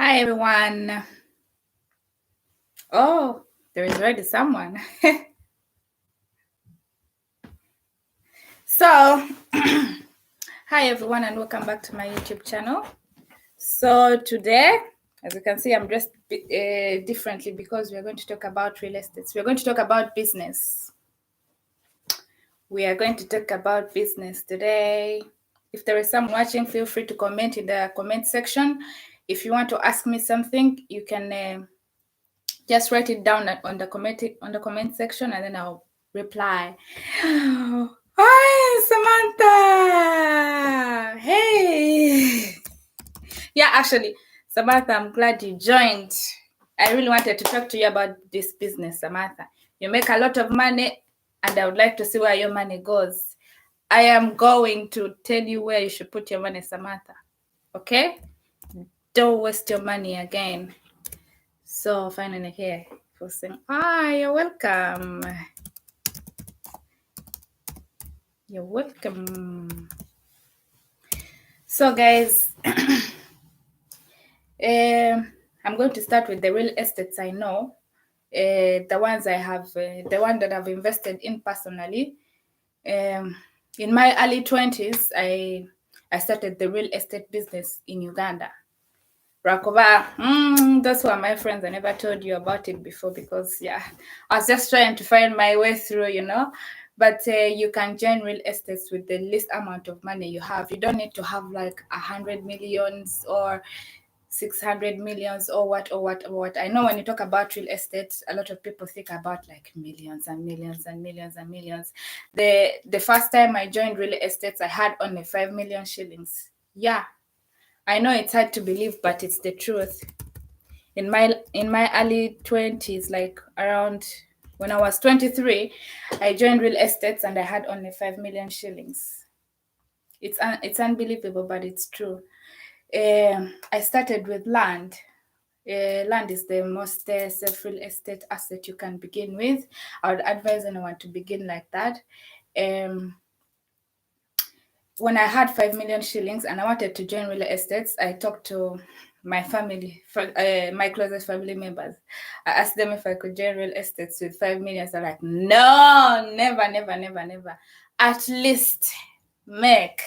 Hi everyone. Oh, there is already someone. So, hi everyone and welcome back to my YouTube channel. So today, as you can see, I'm dressed differently because we're going to talk about real estate. We're going to talk about business. We are going to talk about business today. If there is someone watching, feel free to comment in the comment section. If you want to ask me something, you can just write it down on the comment section, and then I'll reply. Hi, Samantha. Hey. Yeah, actually, Samantha, I'm glad you joined. I really wanted to talk to you about this business, Samantha. You make a lot of money, and I would like to see where your money goes. I am going to tell you where you should put your money, Samantha. Okay? Don't waste your money again. So finally here, for saying, hi, you're welcome. You're welcome. So guys, I'm going to start with the real estates I know. The ones I have, the one that I've invested in personally. In my early 20s, I started the real estate business in Uganda. Rakova, those were my friends. I never told you about it before because, yeah, I was just trying to find my way through, But you can join real estates with the least amount of money you have. You don't need to have like 100 millions or 600 millions or what. I know when you talk about real estate, a lot of people think about like millions and millions and millions and millions. The first time I joined real estates, I had only 5 million shillings. Yeah, I know it's hard to believe, but it's the truth. In my early 20s, like around when I was 23, I joined real estates and I had only 5 million shillings. It's unbelievable, but it's true. I started with land. Land is the most safe real estate asset you can begin with. I would advise anyone to begin like that. When I had 5 million shillings and I wanted to join real estates, I talked to my family, my closest family members. I asked them if I could join real estates with 5 million. They're like, no, never. At least make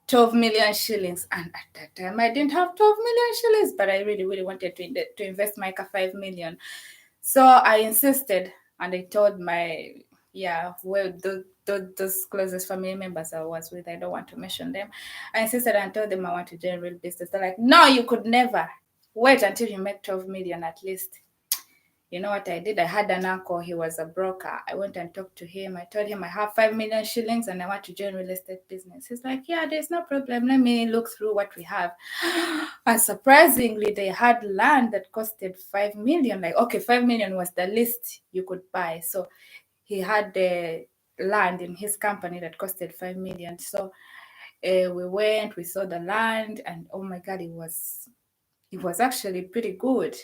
12 million shillings. And at that time, I didn't have 12 million shillings, but I really wanted to invest my 5 million. So I insisted, and I told my, those closest family members I was with, I don't want to mention them. I insisted and told them I want to join real business. They're like, no, you could never. Wait until you make 12 million at least. You know what I did? I had an uncle, he was a broker. I went and talked to him. I told him I have 5 million shillings and I want to join real estate business. He's like, yeah, there's no problem. Let me look through what we have. And surprisingly, they had land that costed 5 million. Like, okay, 5 million was the least you could buy. So he had the land in his company that costed 5 million. So we went, we saw the land, and oh my God, it was actually pretty good.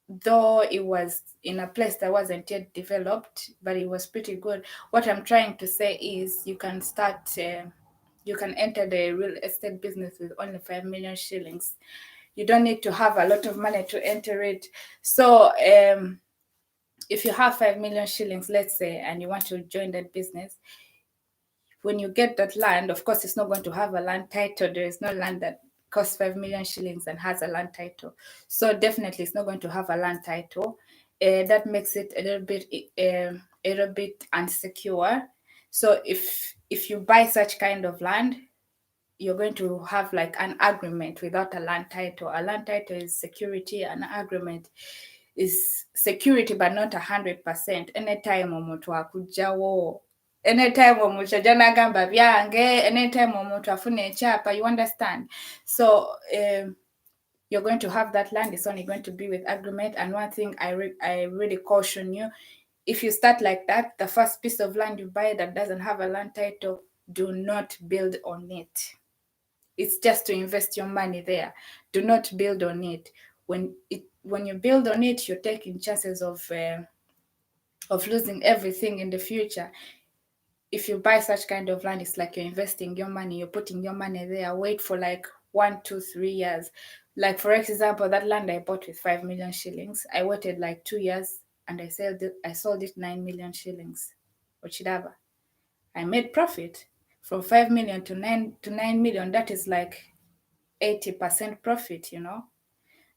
Though it was in a place that wasn't yet developed, but it was pretty good. What I'm trying to say is you can enter the real estate business with only 5 million shillings. You don't need to have a lot of money to enter it. So if you have 5 million shillings, let's say, and you want to join that business, when you get that land, of course, it's not going to have a land title. There is no land that costs 5 million shillings and has a land title. So definitely it's not going to have a land title. That makes it a little bit unsecure. So if you buy such kind of land, you're going to have like an agreement without a land title. A land title is security, an agreement is security, but not 100%. Anytime omuntu akujawo, anytime omuntu ajja n'agamba byange, anytime omuntu afuna ekyapa, you understand? So you're going to have that land, it's only going to be with agreement. And one thing I really caution you, if you start like that, the first piece of land you buy that doesn't have a land title, do not build on it. It's just to invest your money there. Do not build on it. When you build on it, you're taking chances of losing everything in the future. If you buy such kind of land, it's like you're investing your money, you're putting your money there, wait for like 1, 2, 3 years. Like for example, that land I bought with 5 million shillings, I waited like 2 years and I sold it 9 million shillings. Ochidaba. I made profit from 5 million to 9 million. That is like 80% profit, you know.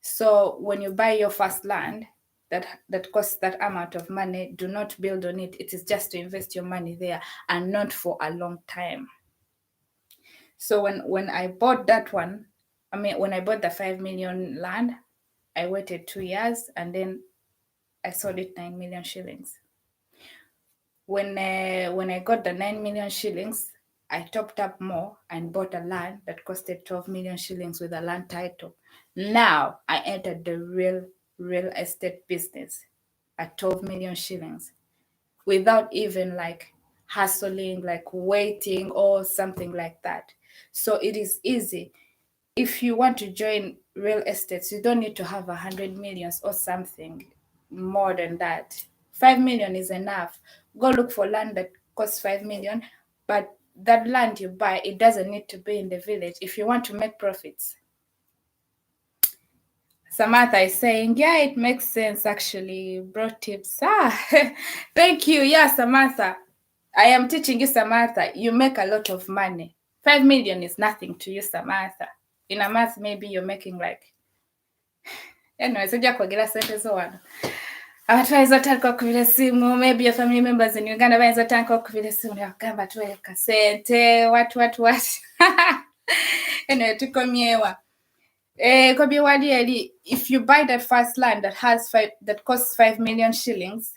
So when you buy your first land that costs that amount of money, do not build on it. It is just to invest your money there and not for a long time. So when I bought that one, when I bought the 5 million land, I waited 2 years and then I sold it 9 million shillings. When I got the 9 million shillings, I topped up more and bought a land that costed 12 million shillings with a land title. Now I entered the real estate business at 12 million shillings without even like hustling, like waiting or something like that. So it is easy. If you want to join real estates, you don't need to have 100 millions or something more than that. 5 million is enough. Go look for land that costs 5 million, but that land you buy, it doesn't need to be in the village if you want to make profits. Samantha is saying, yeah, it makes sense actually. Bro tips. Thank you. Yeah, Samantha. I am teaching you, Samantha. You make a lot of money. 5 million is nothing to you, Samantha. In a month, maybe you're making like, anyway, sijja kwogera sente zo wano. Abantu bayinza otandika okukubira essimu, maybe your family members in Uganda bayinza otandika okukubira essimu nebakugamba tuwe kasente, what. Anyway, tukomyewa. Kobe wali eri, if you buy that first land that costs 5 million shillings,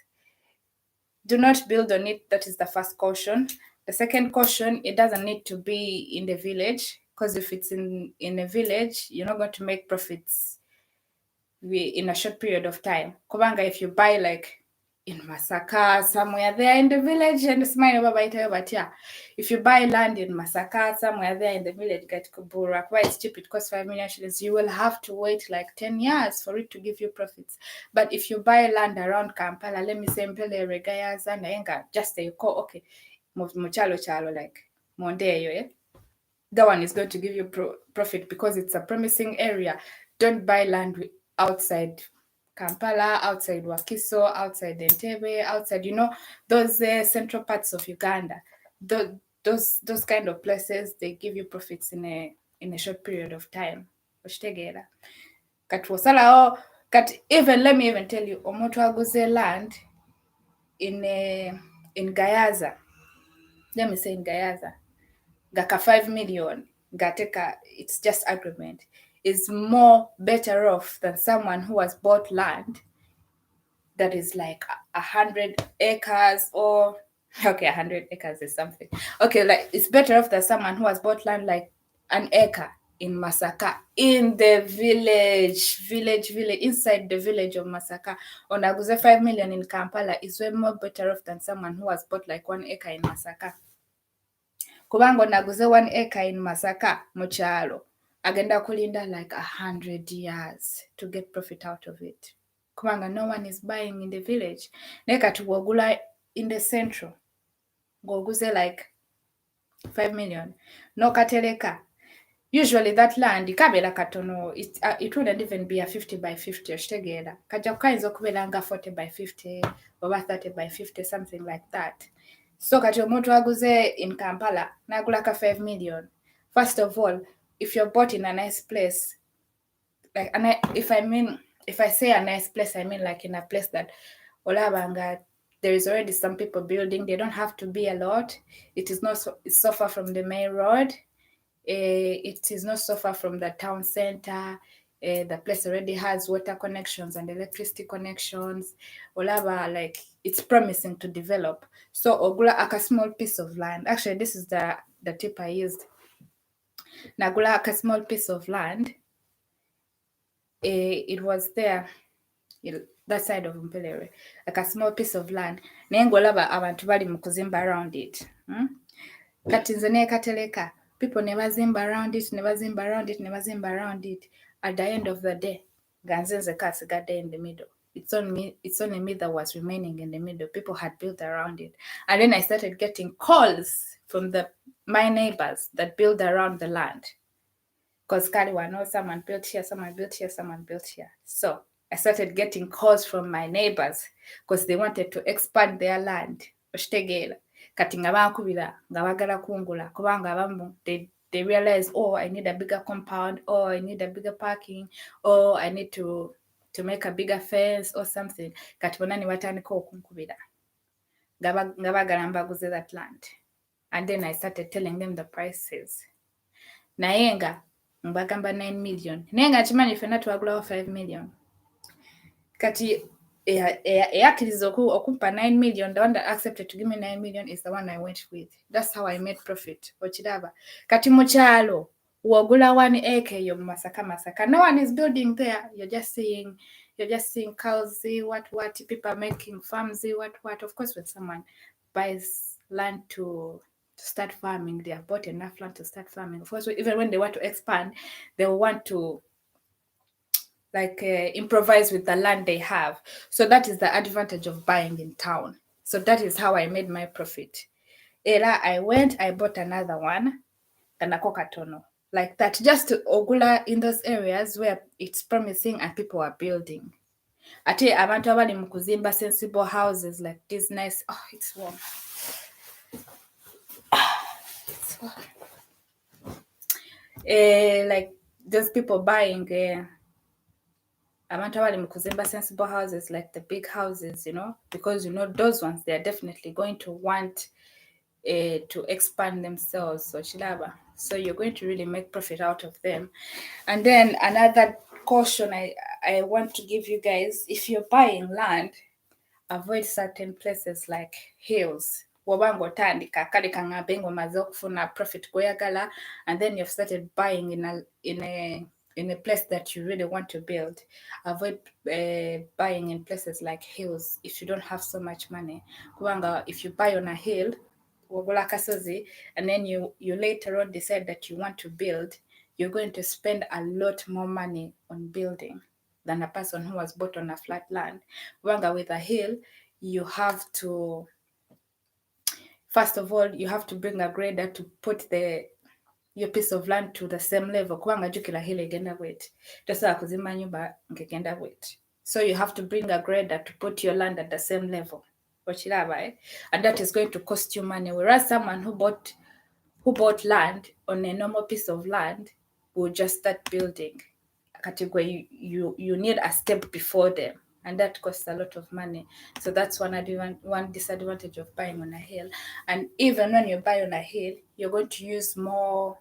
do not build on it. That is the first caution. The second caution, it doesn't need to be in the village, because if it's in a village, you're not going to make profits in a short period of time. Kubanga, if you buy like in Masaka, somewhere there in the village, and if you buy land in Masaka, somewhere there in the village, get Kubura, quite cheap, it costs 5 million shillings, you will have to wait like 10 years for it to give you profits. But if you buy land around Kampala, let me say Mpele, Regayaza, Naenga, just you call, okay, Muchalo, like Mondeyo, that one is going to give you profit because it's a promising area. Don't buy land outside Kampala, outside Wakiso, outside Entebbe, outside, those central parts of Uganda. Those kind of places, they give you profits in a short period of time. Even let me even tell you, omuntu aguze land in Gayaza. Let me say in Gayaza. Gaka 5 million, gateka, it's just agreement, is more better off than someone who has bought land that is like 100 acres or, okay, 100 acres is something. Okay, like it's better off than someone who has bought land like an acre in Masaka, in the village, inside the village of Masaka. Onaguze 5 million in Kampala is way more better off than someone who has bought like 1 acre in Masaka. Kubanga naguze 1 acre in Masaka mu kyalo, agenda kulinda like 100 years to get profit out of it. Kubanga no one is buying in the village. Naye kati wogula in the central, ng'oguze like 5 million, n'okatereka. Usually that land kabeera katono, it wouldn't even be a 50 by 50, okitegeera. Kajja kayinza okubeera nga 40 by 50 oba 30 by 50, something like that. So kati omuntu aguze in Kampala n'agulaka 5 million. First of all, if you're bought in a nice place, like, and if I say a nice place, I mean like in a place that olabanga there is already some people building. They don't have to be a lot. It is not it's so far from the main road. It is not so far from the town center. The place already has water connections and electricity connections. Olaba, like, it's promising to develop. So ogula aka small piece of land. Actually, this is the tip I used. Nagula aka small piece of land. It was there, that side of Mpelere, like a small piece of land. Naye ng'olaba abantu bali mu kuzimba around it. Kati nze neekatereka, people ne bazimba around it. At the end of the day, nga nze nzekka nsigadde in the middle. It's only me that was remaining in the middle. People had built around it. And then I started getting calls from my neighbors that build around the land. because Kaliwano, someone built here, someone built here, someone built here. So I started getting calls from my neighbors because they wanted to expand their land. Oshitegeera. Kati nga bankubira nga baagala kungula kubanga abamu they realize, oh, I need a bigger compound, or I need a bigger parking, or I need to make a bigger fence or something. Kati bonna ne batandika okunkubira nga baagala mbaguze that land. And then I started telling them the prices. Naye nga mbagamba 9 million. Naye nga kimanyi ffenna twagulawo 5 million. Kati eyakkiriza okumpa 9 million, the one that accepted to give me 9 million is the one I went with. That's how I made profit. Okiraba. Kati mu kyalo wogula 1 acre eyo mu Masaka. No one is building there. You're just seeing cows, what people are making farms, what. Of course, when someone buys land to start farming, they have bought enough land to start farming. Of course, even when they want to expand, they will want to improvise with the land they have. So that is the advantage of buying in town. So that is how I made my profit. Era I bought another one, kanako katono, like that, just to ogula in those areas where it's promising and people are building. Ate abantu abali mu kuzimba sensible houses like this nice, oh, it's warm. It's warm. Like those people buying abantu abali mu kuzimba sensible houses, like the big houses, because those ones, they are definitely going to want to expand themselves. So you're going to really make profit out of them. And then another caution I want to give you guys: if you're buying land, avoid certain places like hills. Wobanga otandika kale kaŋŋambe ng'omaze okufuna profit gw'oyagala, and then you've started buying in a place that you really want to build. Avoid buying in places like hills if you don't have so much money. Kubanga if you buy on a hill, wogula akasozi, and then you later on decide that you want to build, you're going to spend a lot more money on building than a person who was bought on a flat land. Kubanga with a hill, you have to, first of all, you have to bring a grader to put your piece of land to the same level. Kubanga jukila hill egenda bweti. Tosobola kuzimba nyumba ng'egenda bweti. So you have to bring a grader to put your land at the same level. And that is going to cost you money. Whereas someone who bought land on a normal piece of land will just start building. Category, you need a step before them, and that costs a lot of money. So that's one disadvantage of buying on a hill. And even when you buy on a hill, you're going to use more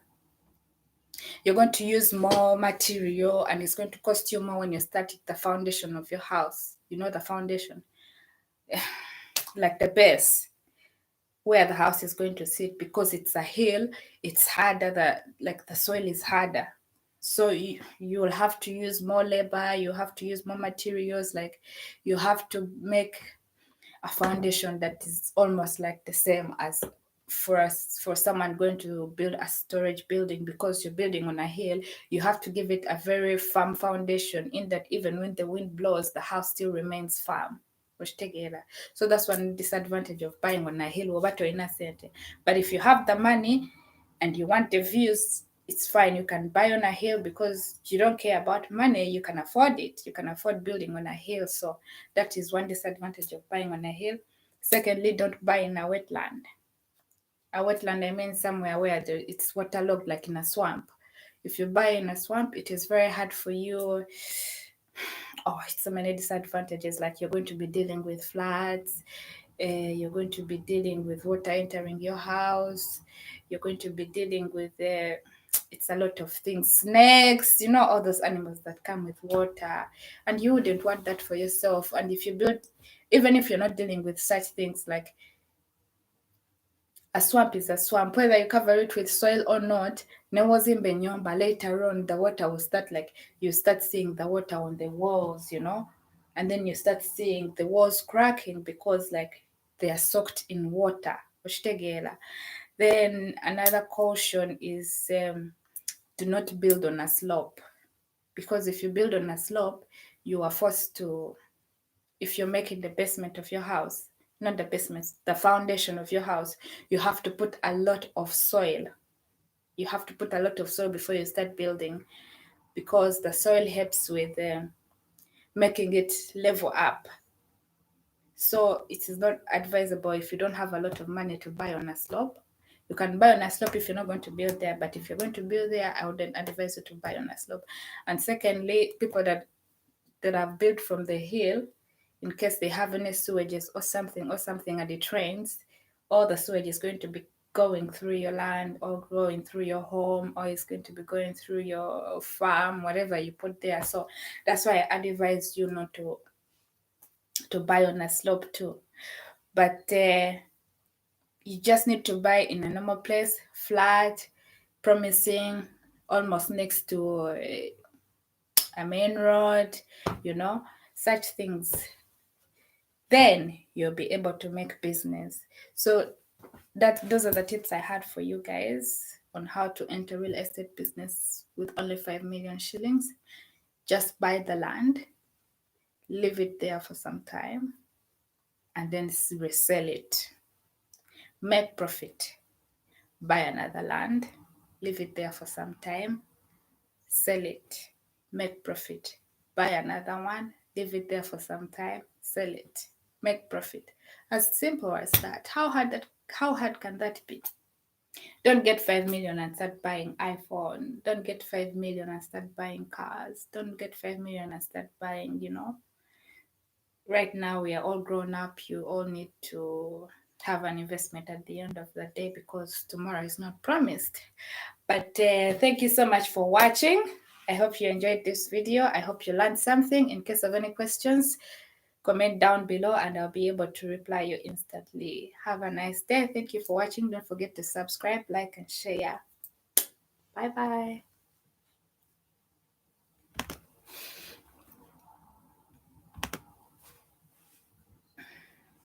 material, and it's going to cost you more when you start the foundation of your house. The foundation, like the base where the house is going to sit, because it's a hill, it's harder, the soil is harder. So you will have to use more labor, you have to use more materials, like you have to make a foundation that is almost like the same as for someone going to build a storage building. Because you're building on a hill, you have to give it a very firm foundation, in that even when the wind blows, the house still remains firm. So that's one disadvantage of buying on a hill. But if you have the money and you want the views, it's fine. You can buy on a hill because you don't care about money. You can afford it. You can afford building on a hill. So that is one disadvantage of buying on a hill. Secondly, don't buy in a wetland. A wetland, I mean somewhere where it's waterlogged, like in a swamp. If you buy in a swamp, it is very hard for you. Oh, it's so many disadvantages. Like you're going to be dealing with floods. You're going to be dealing with water entering your house. You're going to be dealing with it's a lot of things, snakes, all those animals that come with water, and you wouldn't want that for yourself. And if you build, even if you're not dealing with such things, like a swamp is a swamp, whether you cover it with soil or not, later on the water will start, like you start seeing the water on the walls, and then you start seeing the walls cracking because like they are soaked in water. Then another caution is do not build on a slope, because if you build on a slope, you are forced to, if you're making the basement of your house, the foundation of your house, you have to put a lot of soil you have to put a lot of soil before you start building, because the soil helps with making it level up. So it is not advisable if you don't have a lot of money to buy on a slope. You can buy on a slope if you're not going to build there, but if you're going to build there, I wouldn't advise you to buy on a slope. And secondly, people that have built from the hill, in case they have any sewages or something and it rains, all the sewage is going to be going through your land or going through your home, or it's going to be going through your farm, whatever you put there. So that's why I advise you not to buy on a slope too. But you just need to buy in a normal place, flat, promising, almost next to a main road, such things. Then you'll be able to make business. So those are the tips I had for you guys on how to enter real estate business with only 5 million shillings. Just buy the land, leave it there for some time, and then resell it. Make profit. Buy another land, leave it there for some time, sell it, make profit. Buy another one, leave it there for some time, sell it, make profit. As simple as that. How hard can that be? Don't get 5 million and start buying iPhone. Don't get 5 million and start buying cars. Don't get 5 million and start buying, Right now we are all grown up. You all need to have an investment at the end of the day, because tomorrow is not promised. But thank you so much for watching. I hope you enjoyed this video. I hope you learned something. In case of any questions, comment down below and I'll be able to reply you instantly. Have a nice day. Thank you for watching. Don't forget to subscribe, like, and share. Bye bye.